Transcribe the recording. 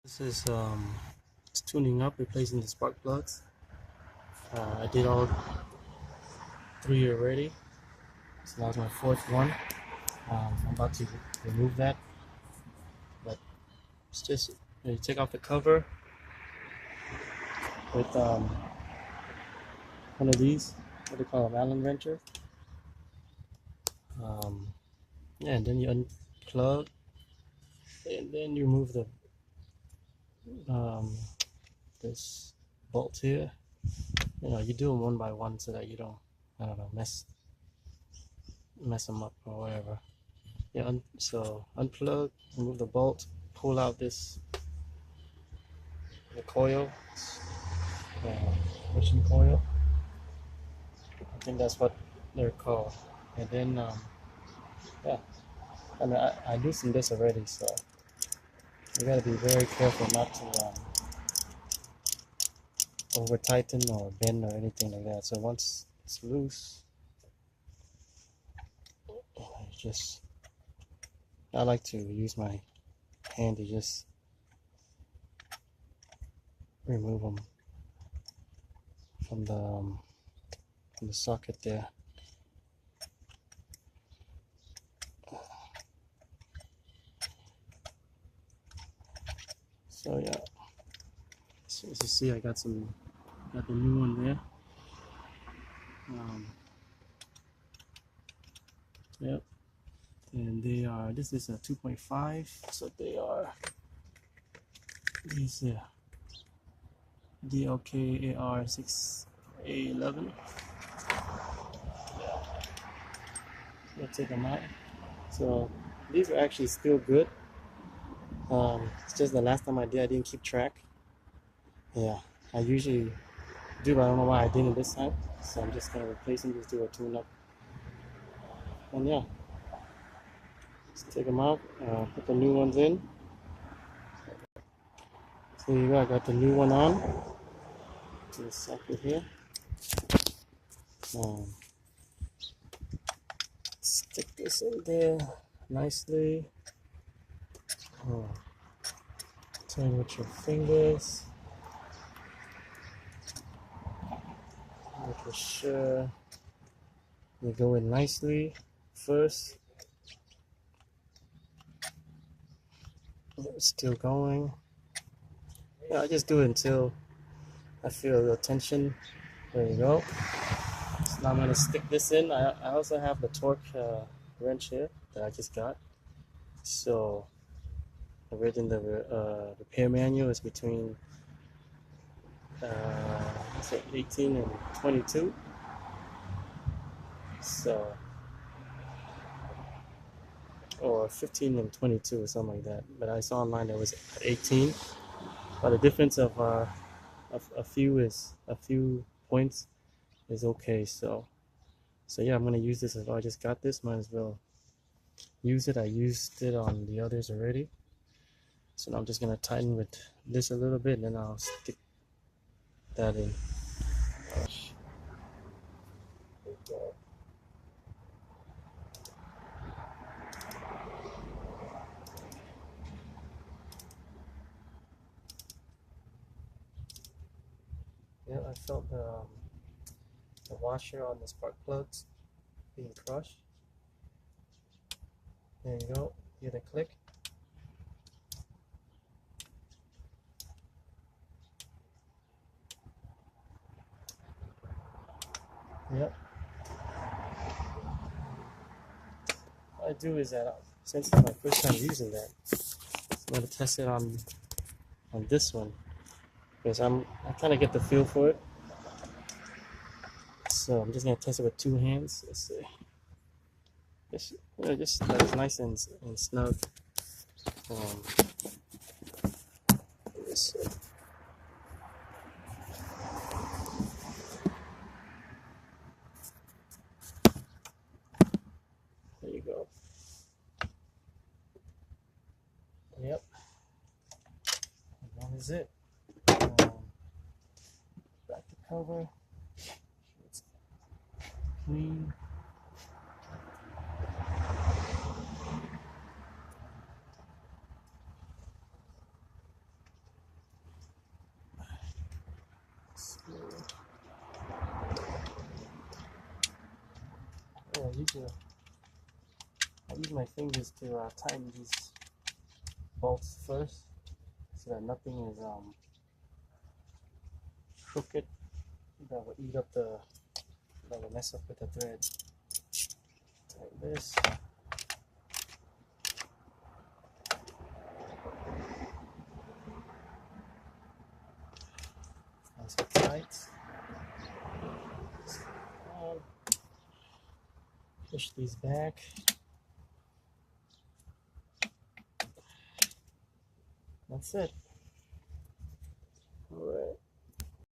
This is it's tuning up, replacing the spark plugs. I did all three already, so that was my fourth one. I'm about to remove that, but it's just you take off the cover with one of these, what do you call them, Allen wrencher. Yeah, and then you unplug, and then you remove the this bolt here. You do them one by one so that you don't, I don't know, mess them up or whatever. Yeah, so unplug, remove the bolt, pull out the coil, pushing coil. I think that's what they're called. And then, yeah, I mean, I loosened this already, so you gotta be very careful not to over tighten or bend or anything like that. So once it's loose, I like to use my hand to just remove them from the socket there. So yeah, as you see, I got the new one there. Yep, and this is a 2.5, so they are these DLK AR6A11. Yeah, let's take them out. So these are actually still good. It's just the last time I didn't keep track. Yeah, I usually do, but I don't know why I didn't this time. So I'm just gonna replace them, just do a tune up. And yeah, let's take them out, put the new ones in. So here you go, I got the new one on. This socket here. Stick this in there nicely. Turn with your fingers. Make sure you go in nicely first. It's still going. Yeah, I just do it until I feel a little tension. There you go. So now I'm going to stick this in. I also have the torque wrench here that I just got. So I read in the repair manual is between let's say 18 and 22. So, or 15 and 22 or something like that. But I saw online that was 18. But the difference of a few points is okay. So yeah, I'm gonna use this. If I just got this, might as well use it. I used it on the others already. So now I'm just gonna tighten with this a little bit, and then I'll stick that in. Yeah, I felt the washer on the spark plugs being crushed. There you go. Hear the click. Yep. What I do is that since it's my first time using that, I'm gonna test it on this one because I kind of get the feel for it. So I'm just gonna test it with two hands. Let's see. Just that it's nice and snug. Let's see. There you go. Yep. That is it. Back to cover. It's clean. I use my fingers to tighten these bolts first, so that nothing is crooked that will eat up that will mess up with the thread. Like this. Nice and tight. Push these back. That's it.